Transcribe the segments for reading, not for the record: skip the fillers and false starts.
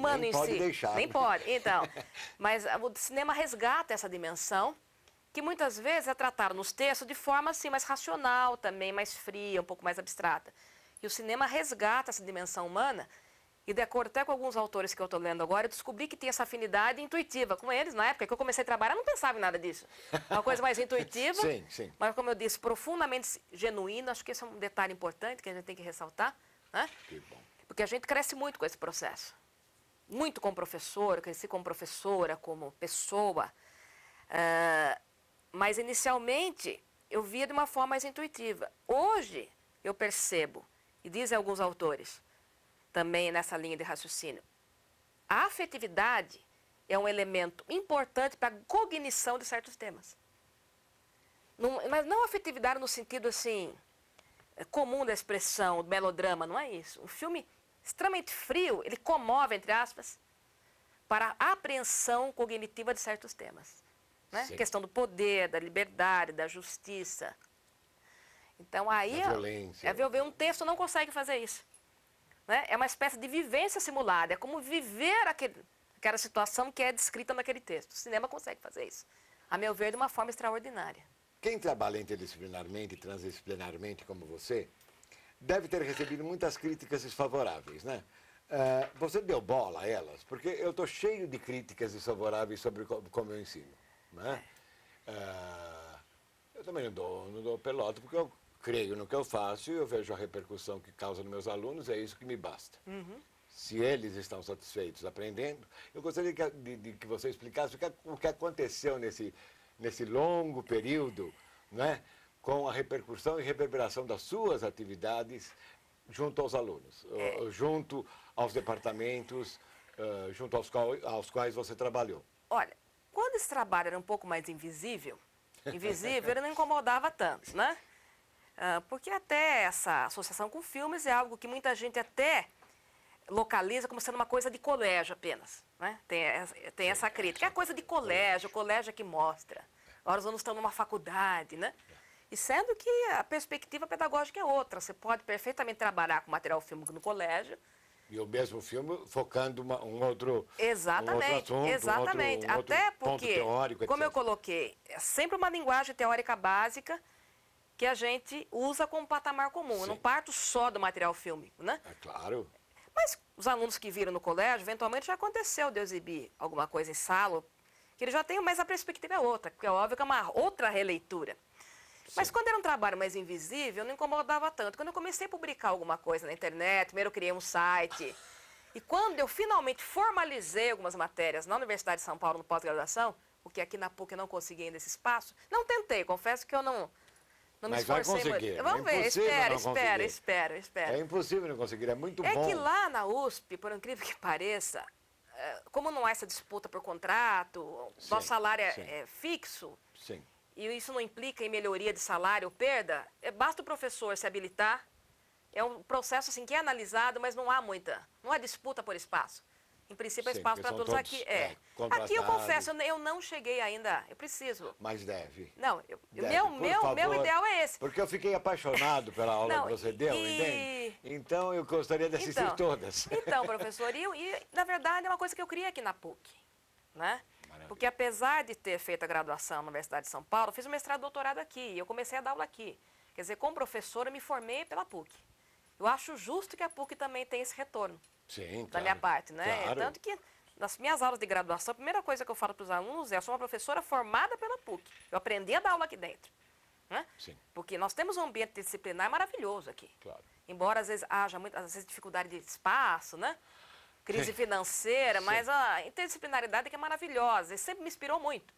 humano Nem em pode si. deixar, Nem né? pode, então. Mas o cinema resgata essa dimensão, que muitas vezes é tratado nos textos de forma assim, mais racional também, mais fria, um pouco mais abstrata. E o cinema resgata essa dimensão humana, e de acordo até com alguns autores que eu estou lendo agora, eu descobri que tem essa afinidade intuitiva com eles. Na época que eu comecei a trabalhar, eu não pensava em nada disso. Uma coisa mais intuitiva, Sim, sim. mas, como eu disse, profundamente genuína. Acho que esse é um detalhe importante que a gente tem que ressaltar, né? Que bom. Porque a gente cresce muito com esse processo. Muito como professor, eu cresci como professora, como pessoa. Mas, inicialmente, eu via de uma forma mais intuitiva. Hoje, eu percebo, e dizem alguns autores, também nessa linha de raciocínio, a afetividade é um elemento importante para a cognição de certos temas. Mas não afetividade no sentido, assim, comum da expressão, do melodrama, não é isso. Um filme extremamente frio, ele comove, entre aspas, para a apreensão cognitiva de certos temas. Né? A questão do poder, da liberdade, da justiça. Então, aí, Da violência. um texto não consegue fazer isso. Né? É uma espécie de vivência simulada, é como viver aquela situação que é descrita naquele texto. O cinema consegue fazer isso, a meu ver, de uma forma extraordinária. Quem trabalha interdisciplinarmente e transdisciplinarmente como você, deve ter recebido muitas críticas desfavoráveis, né? Você deu bola a elas? Porque eu estou cheio de críticas desfavoráveis sobre como eu ensino, né? Eu também não dou pelota, porque eu creio no que eu faço e eu vejo a repercussão que causa nos meus alunos, é isso que me basta. Se eles estão satisfeitos aprendendo, eu gostaria de que você explicasse o que aconteceu nesse longo período, né, com a repercussão e reverberação das suas atividades junto aos alunos, junto aos departamentos, junto aos quais você trabalhou. Olha, quando esse trabalho era um pouco mais invisível, ele não incomodava tanto, né? Porque até essa associação com filmes é algo que muita gente até localiza como sendo uma coisa de colégio apenas, né? Tem essa crítica. É coisa de colégio, o colégio é que mostra. Agora os alunos estão numa faculdade, né? E sendo que a perspectiva pedagógica é outra. Você pode perfeitamente trabalhar com material fílmico no colégio. E o mesmo filme focando um outro Exatamente, assunto, exatamente. um outro Até ponto porque, teórico, como etc. eu coloquei, é sempre uma linguagem teórica básica que a gente usa como patamar comum. Eu não parto só do material fílmico, né? É claro. Mas os alunos que viram no colégio, eventualmente já aconteceu de eu exibir alguma coisa em sala, que eles já têm, mas a perspectiva é outra, porque é óbvio que é uma outra releitura. Mas quando era um trabalho mais invisível, não incomodava tanto. Quando eu comecei a publicar alguma coisa na internet, primeiro eu criei um site, e quando eu finalmente formalizei algumas matérias na Universidade de São Paulo, no pós-graduação, o que aqui na PUC eu não consegui ainda esse espaço, não tentei, confesso que eu não me Mas vai esforcei conseguir. muito. Vamos ver, espero. É impossível não conseguir, é muito bom. É que lá na USP, por incrível que pareça, como não há essa disputa por contrato, nosso salário é fixo, Sim. e isso não implica em melhoria de salário ou perda, basta o professor se habilitar. É um processo assim, que é analisado, mas não há disputa por espaço. Em princípio, é espaço para todos aqui. Aqui eu confesso, eu não cheguei ainda, eu preciso. Mas deve. Não, Deve, meu ideal é esse. Porque eu fiquei apaixonado pela aula que você deu, entende? Então eu gostaria de assistir todas. Então, professor, e na verdade é uma coisa que eu criei aqui na PUC, né? Maravilha. Porque apesar de ter feito a graduação na Universidade de São Paulo, eu fiz um mestrado e doutorado aqui, e eu comecei a dar aula aqui. Quer dizer, como professora, eu me formei pela PUC. Eu acho justo que a PUC também tenha esse retorno. Sim, claro. Da minha parte, né? Claro. Tanto que nas minhas aulas de graduação, a primeira coisa que eu falo para os alunos é: eu sou uma professora formada pela PUC. Eu aprendi a dar aula aqui dentro. Né? Sim. Porque nós temos um ambiente disciplinar maravilhoso aqui. Claro. Embora às vezes haja às vezes, dificuldade de espaço, né? Crise financeira, mas a interdisciplinaridade que é maravilhosa. E sempre me inspirou muito.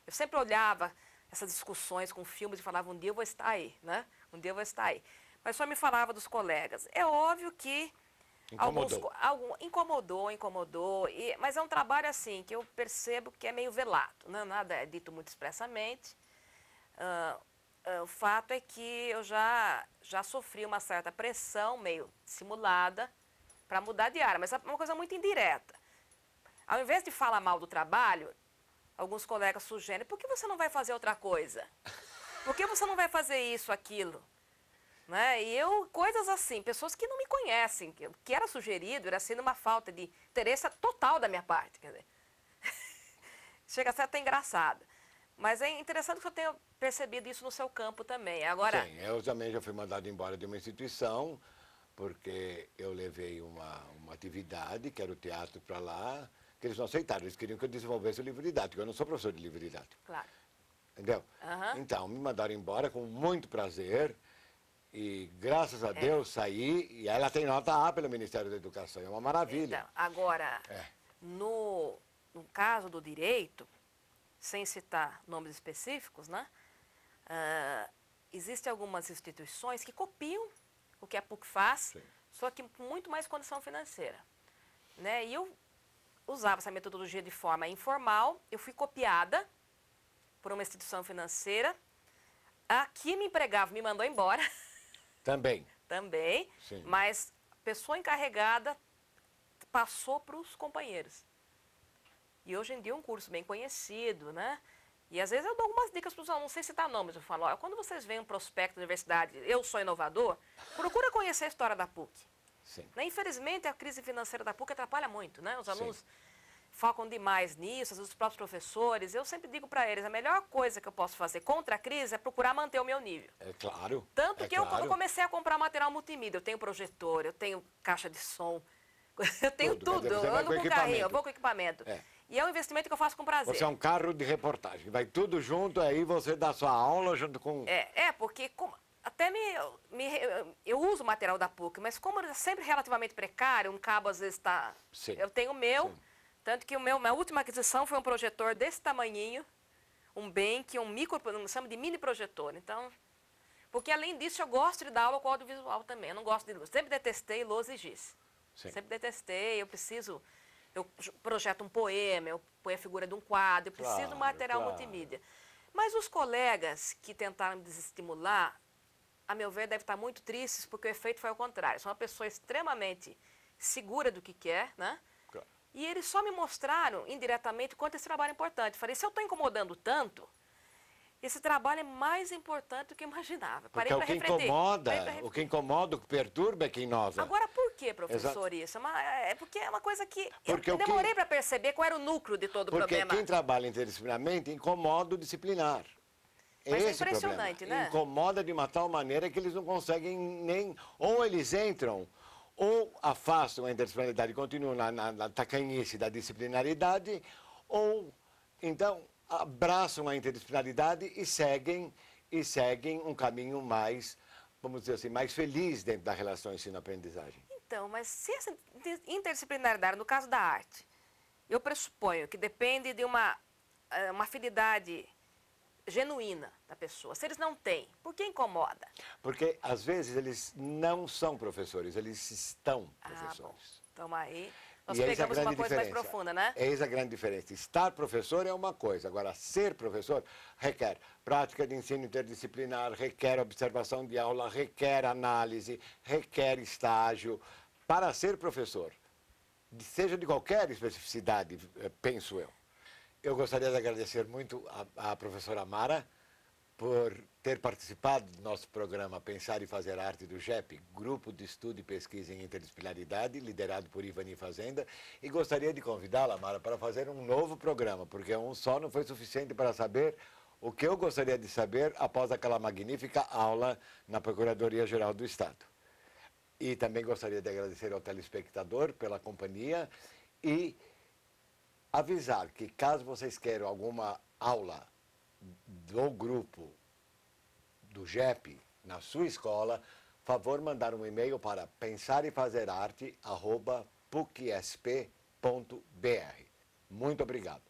Eu sempre olhava essas discussões com filmes e falava: um dia eu vou estar aí, né? Um dia eu vou estar aí. Mas só me falava dos colegas. É óbvio que incomodou, mas é um trabalho assim que eu percebo que é meio velado, né? Nada é dito muito expressamente. O fato é que eu já sofri uma certa pressão meio simulada para mudar de área, mas é uma coisa muito indireta. Ao invés de falar mal do trabalho, alguns colegas sugerem: por que você não vai fazer outra coisa? Por que você não vai fazer isso, aquilo? Né? E coisas assim, pessoas que não me conhecem, que o que era sugerido era sendo uma falta de interesse total da minha parte, quer dizer. Chega a ser até engraçado. Mas é interessante que eu tenha percebido isso no seu campo também. Agora, Sim, eu também já fui mandado embora de uma instituição, porque eu levei uma atividade, que era o teatro, para lá, que eles não aceitaram. Eles queriam que eu desenvolvesse o livro didático. Eu não sou professor de livro didático. claro. Entendeu? Aham. Então, me mandaram embora com muito prazer. E graças a Deus saí, e ela tem nota A pelo Ministério da Educação. É uma maravilha. Então, agora, É. no caso do direito, sem citar nomes específicos, né? Existem algumas instituições que copiam o que a PUC faz, Sim. só que com muito mais condição financeira. Né? E eu usava essa metodologia de forma informal, eu fui copiada por uma instituição financeira, a que me empregava me mandou embora, Também. também, Sim. mas a pessoa encarregada passou para os companheiros. E hoje em dia é um curso bem conhecido, né? E às vezes eu dou algumas dicas para os alunos, não sei citar nomes, eu falo, olha, quando vocês veem um prospecto da universidade, eu sou inovador, procura conhecer a história da PUC. Sim. Né? Infelizmente, a crise financeira da PUC atrapalha muito, né? Os Sim. alunos focam demais nisso, às vezes os próprios professores. Eu sempre digo para eles, a melhor coisa que eu posso fazer contra a crise é procurar manter o meu nível. É claro. Tanto é que eu, claro. quando comecei a comprar material multimídia, eu tenho projetor, eu tenho caixa de som, eu tenho Tudo, quer tudo. dizer, você Eu vai ando com com carrinho, eu equipamento. vou com equipamento. É. E é um investimento que eu faço com prazer. Você é um carro de reportagem. Vai tudo junto, aí você dá sua aula junto com... Porque até eu uso o material da PUC, mas como ele é sempre relativamente precário, um cabo às vezes está... Sim. Eu tenho o meu, Sim. tanto que minha última aquisição foi um projetor desse tamanhinho, um Benck, chama de mini projetor. Então, porque além disso eu gosto de dar aula com audiovisual também. Eu não gosto de luz. Sempre detestei lousa e giz. Sim. Sempre detestei, eu projeto um poema, eu ponho a figura de um quadro, eu preciso de Claro, material claro. multimídia. Mas os colegas que tentaram me desestimular, a meu ver, devem estar muito tristes, porque o efeito foi ao contrário. Sou uma pessoa extremamente segura do que quer, né? Claro. E eles só me mostraram, indiretamente, quanto esse trabalho é importante. Falei, se eu estou incomodando tanto, esse trabalho é mais importante do que eu imaginava. Porque o que incomoda, o que incomoda, o que perturba é que inova. Agora, por que, professor, isso? É porque é uma coisa que Porque eu demorei para perceber qual era o núcleo de todo o Porque problema. quem trabalha interdisciplinarmente incomoda o disciplinar. Mas é Esse problema. impressionante, né? Incomoda de uma tal maneira que eles não conseguem nem... Ou eles entram, ou afastam a interdisciplinaridade e continuam na tacanhice da disciplinaridade, ou, então, abraçam a interdisciplinaridade e seguem um caminho mais, vamos dizer assim, mais feliz dentro da relação ensino-aprendizagem. Então, mas se essa interdisciplinaridade, no caso da arte, eu pressuponho que depende de uma afinidade genuína da pessoa. Se eles não têm, por que incomoda? Porque, às vezes, eles não são professores, eles estão professores. Bom. Então, aí, nós E eis a pegamos uma grande coisa mais diferença. profunda, né? Eis a grande diferença. Estar professor é uma coisa, agora ser professor requer prática de ensino interdisciplinar, requer observação de aula, requer análise, requer estágio. Para ser professor, seja de qualquer especificidade, penso eu. Eu gostaria de agradecer muito à professora Mara por ter participado do nosso programa Pensar e Fazer Arte do GEP, Grupo de Estudo e Pesquisa em Interdisciplinaridade, liderado por Ivani Fazenda, e gostaria de convidá-la, Mara, para fazer um novo programa, porque um só não foi suficiente para saber o que eu gostaria de saber após aquela magnífica aula na Procuradoria-Geral do Estado. E também gostaria de agradecer ao telespectador pela companhia e avisar que, caso vocês queiram alguma aula do grupo do GEP na sua escola, favor mandar um e-mail para pensarefazer.pucsp.br. Muito obrigado.